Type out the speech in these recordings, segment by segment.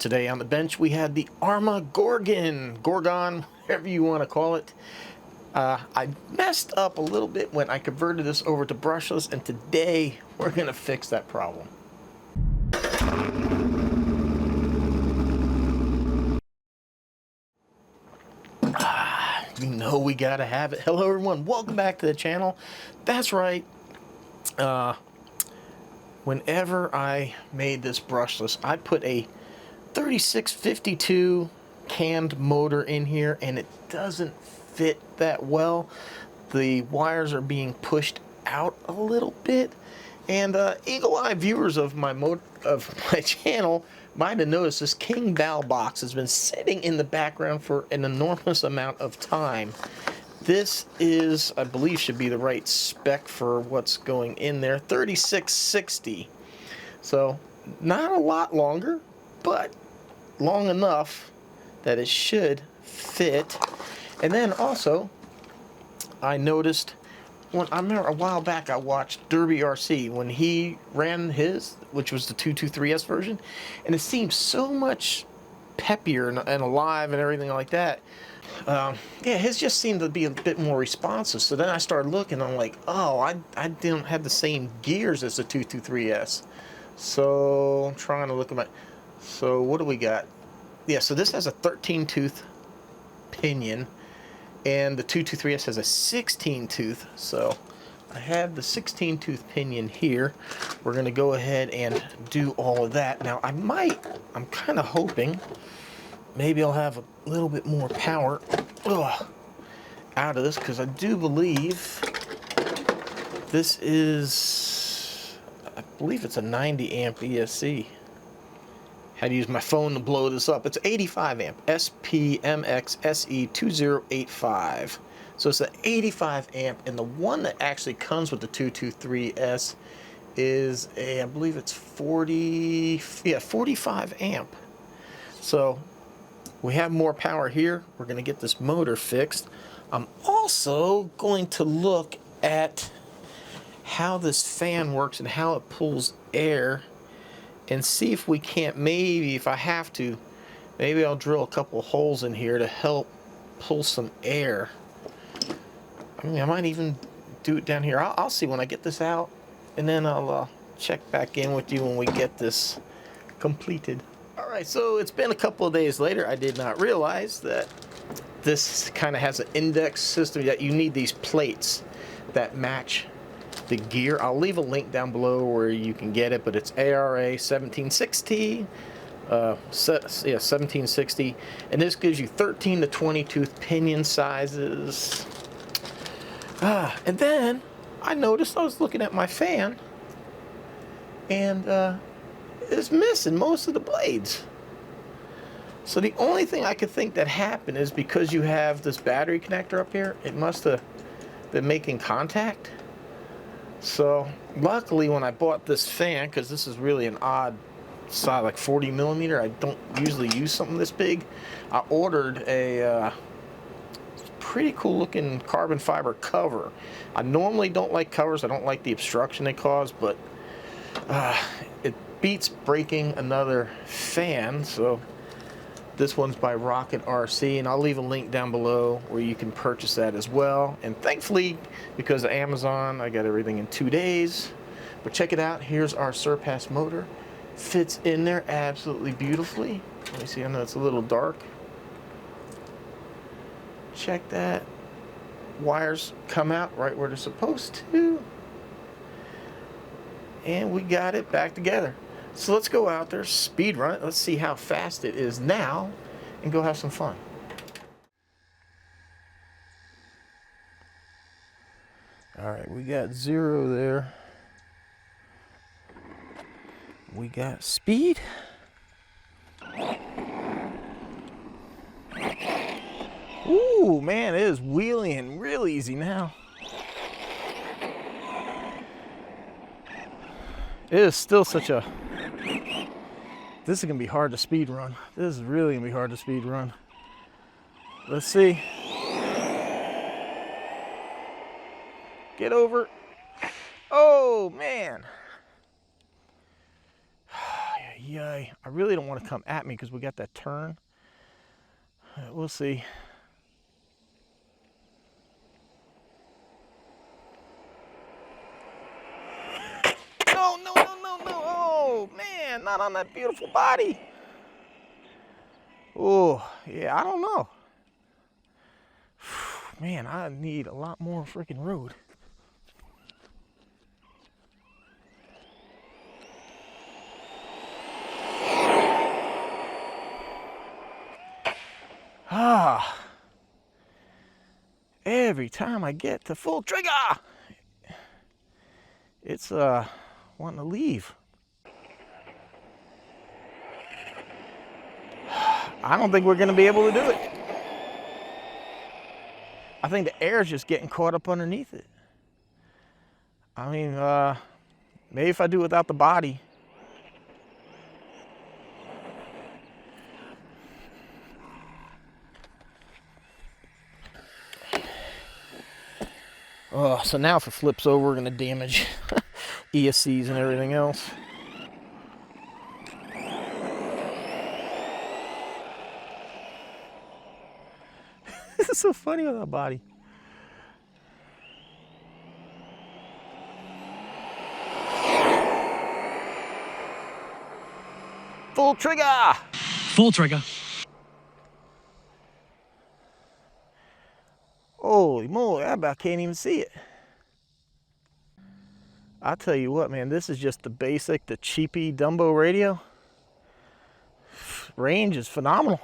Today on the bench we had the Arrma Gorgon, whatever you want to call it. I messed up a little bit when I converted this over to brushless, and today we're going to fix that problem. You know we gotta have it. Hello everyone, welcome back to the channel. That's right. Whenever I made this brushless, I put a 3652 canned motor in here, and it doesn't fit that well. The wires are being pushed out a little bit, and eagle-eye viewers of my channel might have noticed this king valve box has been sitting in the background for an enormous amount of time. This is, I believe, should be the right spec for what's going in there, 3660. So not a lot longer, but long enough that it should fit. And then also, I noticed, I remember a while back I watched Derby RC when he ran his, which was the 223S version, and it seemed so much peppier and alive and everything like that. Yeah, his just seemed to be a bit more responsive. So then I started looking, I'm like, oh, I didn't have the same gears as the 223S. So I'm trying to look at my, so what do we got? Yeah, so this has a 13 tooth pinion, and the 223S has a 16 tooth. So I have the 16 tooth pinion here. We're gonna go ahead and do all of that. Now I'm kind of hoping maybe I'll have a little bit more power out of this, because I do believe this is, I believe it's a 90 amp ESC. Had to use my phone to blow this up. It's 85 amp SPMX SE2085. So it's an 85 amp, and the one that actually comes with the 223S is a, I believe it's 45 amp. So we have more power here. We're going to get this motor fixed. I'm also going to look at how this fan works and how it pulls air, and see if we can't, maybe if I have to, maybe I'll drill a couple holes in here to help pull some air. I mean, I might even do it down here. I'll see when I get this out, and then I'll check back in with you when we get this completed. Alright, so it's been a couple of days later. I did not realize that this kind of has an index system, that you need these plates that match the gear. I'll leave a link down below where you can get it, but it's ARA 1760, 1760, and this gives you 13 to 20 tooth pinion sizes. And then I noticed, I was looking at my fan, and it's missing most of the blades. So the only thing I could think that happened is because you have this battery connector up here, it must have been making contact. So luckily when I bought this fan, because this is really an odd size, like 40 millimeter, I don't usually use something this big, I ordered a pretty cool looking carbon fiber cover. I normally don't like covers, I don't like the obstruction they cause, but it beats breaking another fan. So this one's by Rocket RC, and I'll leave a link down below where you can purchase that as well. And thankfully, because of Amazon, I got everything in 2 days. But check it out, here's our Surpass motor. Fits in there absolutely beautifully. Let me see, I know it's a little dark. Check that. Wires come out right where they're supposed to. And we got it back together. So let's go out there, speed run it. Let's see how fast it is now, and go have some fun. All right, we got 0 there. We got speed. Ooh, man, it is wheeling real easy now. It is still such a, this is gonna be hard to speed run. This is really gonna be hard to speed run. Let's see. Get over. Oh man. Yay. I really don't want to come at me because we got that turn. We'll see. No, no, no, no, no. Oh, man, not on that beautiful body. Oh, yeah, I don't know. Man, I need a lot more freaking road. Ah, every time I get to full trigger, it's wanting to leave. I don't think we're going to be able to do it. I think the air is just getting caught up underneath it. I mean, maybe if I do it without the body. Oh, so now if it flips over, we're going to damage ESCs and everything else. This is so funny with that body. Full trigger! Full trigger. Holy moly, I about can't even see it. I'll tell you what, man, this is just the basic, the cheapy Dumbo radio. Range is phenomenal.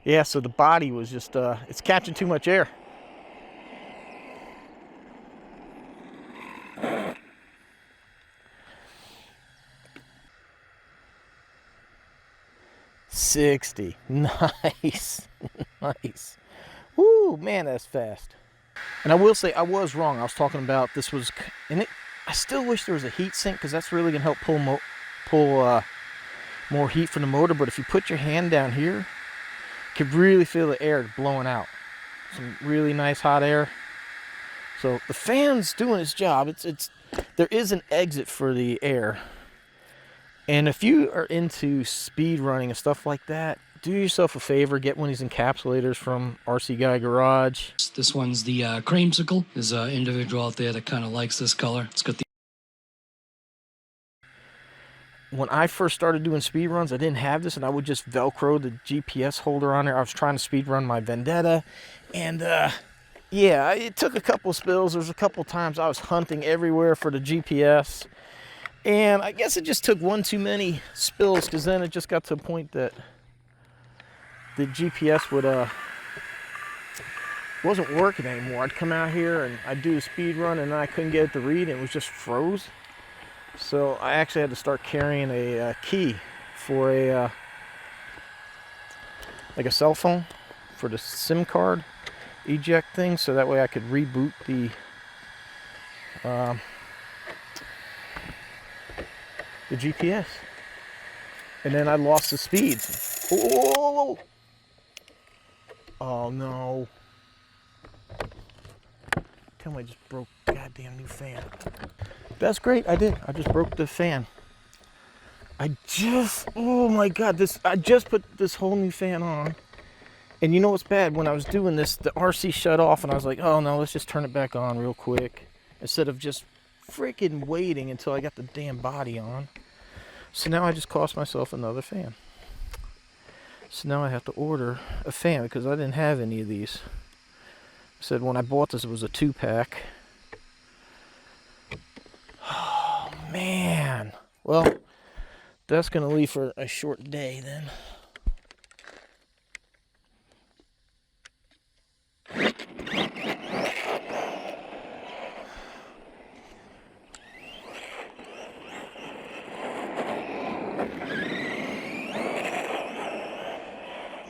Yeah, so the body was just, it's catching too much air. $60. Nice. Nice. Woo, man, that's fast. And I will say, I was wrong. I was talking about this was, and I still wish there was a heat sink because that's really going to help pull more heat from the motor. But if you put your hand down here, you can really feel the air blowing out. Some really nice hot air. So the fan's doing its job. There is an exit for the air. And if you are into speed running and stuff like that, do yourself a favor, get one of these encapsulators from RC Guy Garage. This one's the creamsicle. There's an individual out there that kind of likes this color. It's got the... When I first started doing speed runs, I didn't have this, and I would just Velcro the GPS holder on there. I was trying to speed run my Vendetta, and yeah, it took a couple spills. There was a couple times I was hunting everywhere for the GPS. And I guess it just took one too many spills, because then it just got to a point that the GPS wasn't working anymore. I'd come out here and I'd do a speed run and I couldn't get it to read, and it was just froze. So I actually had to start carrying a key for like a cell phone for the SIM card eject thing, so that way I could reboot the GPS. And then I lost the speeds. Oh, oh no. Tell me I just broke the goddamn new fan. That's great, I did. I just broke the fan. Oh my God, I just put this whole new fan on. And you know what's bad? When I was doing this, the RC shut off and I was like, oh no, let's just turn it back on real quick. Instead of just freaking waiting until I got the damn body on. So now I just cost myself another fan. So now I have to order a fan because I didn't have any of these. I said when I bought this, it was a 2-pack. Oh man. Well, that's gonna leave for a short day then.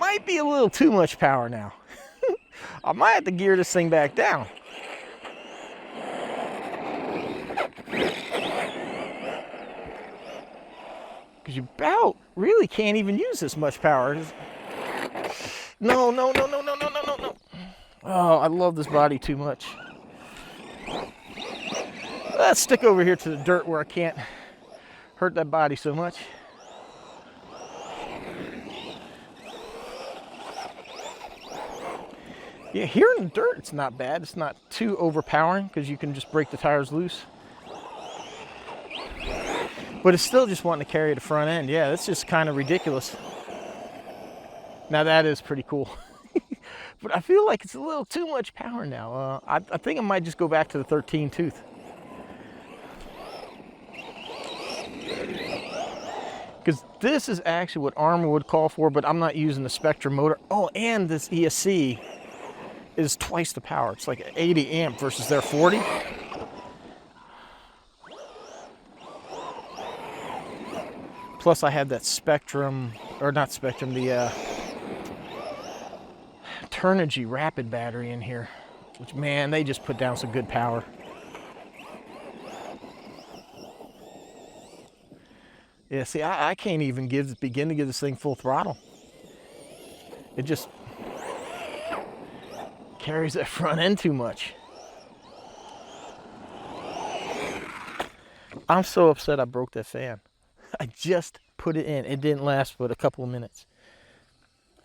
Might be a little too much power now. I might have to gear this thing back down. Because you about really can't even use this much power. No, no, no, no, no, no, no, no, no. Oh, I love this body too much. Let's stick over here to the dirt where I can't hurt that body so much. Yeah, here in the dirt, it's not bad. It's not too overpowering because you can just break the tires loose. But it's still just wanting to carry the front end. Yeah, that's just kind of ridiculous. Now that is pretty cool. But I feel like it's a little too much power now. I think I might just go back to the 13 tooth. Because this is actually what Arrma would call for, but I'm not using the Spectrum motor. Oh, and this ESC is twice the power. It's like 80 amp versus their 40. Plus I had that Spectrum, or not Spectrum, the Turnigy rapid battery in here, which, man, they just put down some good power. Yeah, see, I can't even begin to give this thing full throttle. It just carries that front end too much. I'm so upset I broke that fan. I just put it in. It didn't last but a couple of minutes.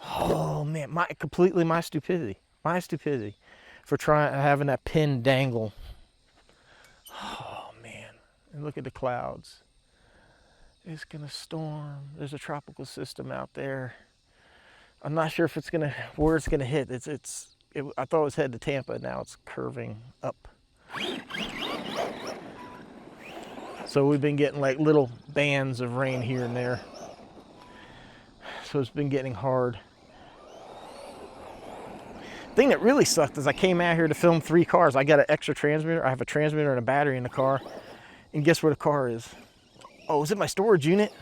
Oh man, completely my stupidity. My stupidity for having that pin dangle. Oh man, and look at the clouds. It's gonna storm. There's a tropical system out there. I'm not sure if it's gonna where it's gonna hit. I thought it was headed to Tampa. Now it's curving up. So we've been getting like little bands of rain here and there. So it's been getting hard. The thing that really sucked is I came out here to film 3 cars. I got an extra transmitter. I have a transmitter and a battery in the car. And guess where the car is? Oh, it's in my storage unit.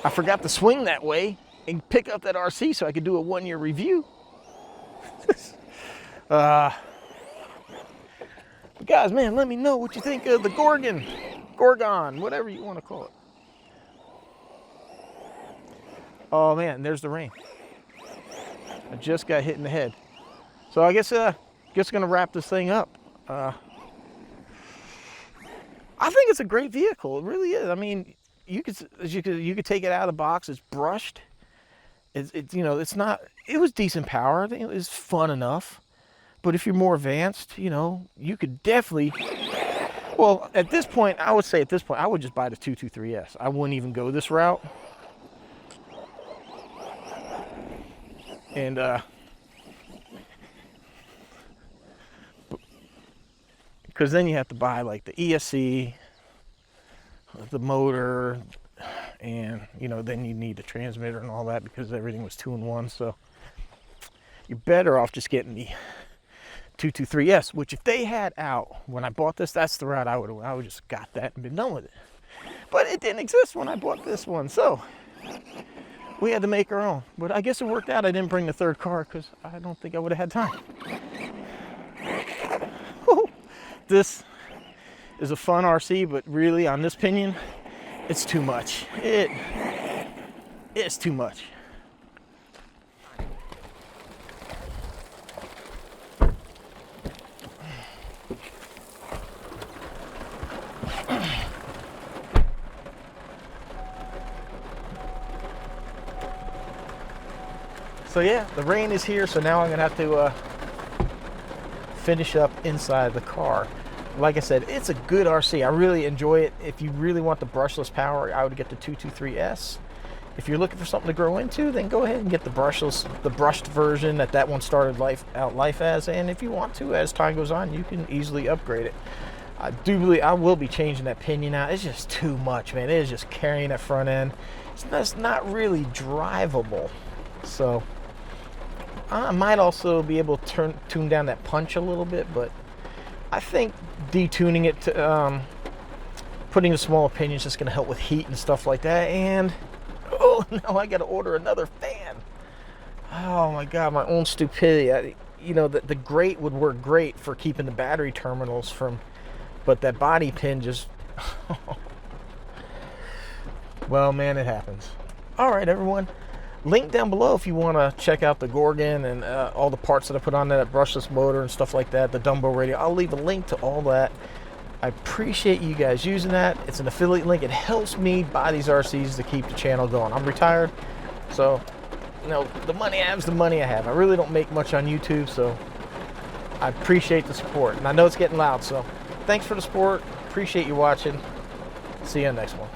I forgot to swing that way and pick up that RC so I could do a 1-year review. Guys, man, let me know what you think of the Gorgon, whatever you want to call it. Oh man, there's the rain. I just got hit in the head. So I guess gonna wrap this thing up. I think it's a great vehicle. It really is. I mean, you could take it out of the box. It's brushed. It's you know, it's not. It was decent power. I think it was fun enough. But if you're more advanced, you know, you could definitely. Well, at this point, I would say I would just buy the 223S. I wouldn't even go this route. And because then you have to buy like the ESC, the motor, and you know, then you need the transmitter and all that because everything was 2-in-1. So you're better off just getting the 223S, which if they had out when I bought this, that's the route I would just got that and been done with it. But it didn't exist when I bought this one, so we had to make our own. But I guess it worked out. I didn't bring the 3rd car because I don't think I would have had time. This is a fun RC, but really on this pinion, it's too much. It's too much. So yeah, the rain is here, so now I'm gonna have to finish up inside the car. Like I said, it's a good RC. I really enjoy it. If you really want the brushless power, I would get the 223S. If you're looking for something to grow into, then go ahead and get the brushed version that one started life as. And if you want to, as time goes on, you can easily upgrade it. I do believe I will be changing that pinion out. It's just too much, man. It is just carrying that front end. It's not really drivable. So I might also be able to tune down that punch a little bit, but I think detuning it to putting a smaller pinion is just going to help with heat and stuff like that. And oh, now I got to order another fan. Oh my God, my own stupidity. You know, the grate would work great for keeping the battery terminals from, but that body pin just. Well, man, it happens. All right, everyone. Link down below if you want to check out the Gorgon and all the parts that I put on that brushless motor and stuff like that, the Dumbo radio. I'll leave a link to all that. I appreciate you guys using that. It's an affiliate link. It helps me buy these RCs to keep the channel going. I'm retired, so you know, the money I have is the money I have. I really don't make much on YouTube, so I appreciate the support. And I know it's getting loud, so thanks for the support. Appreciate you watching. See you on the next one.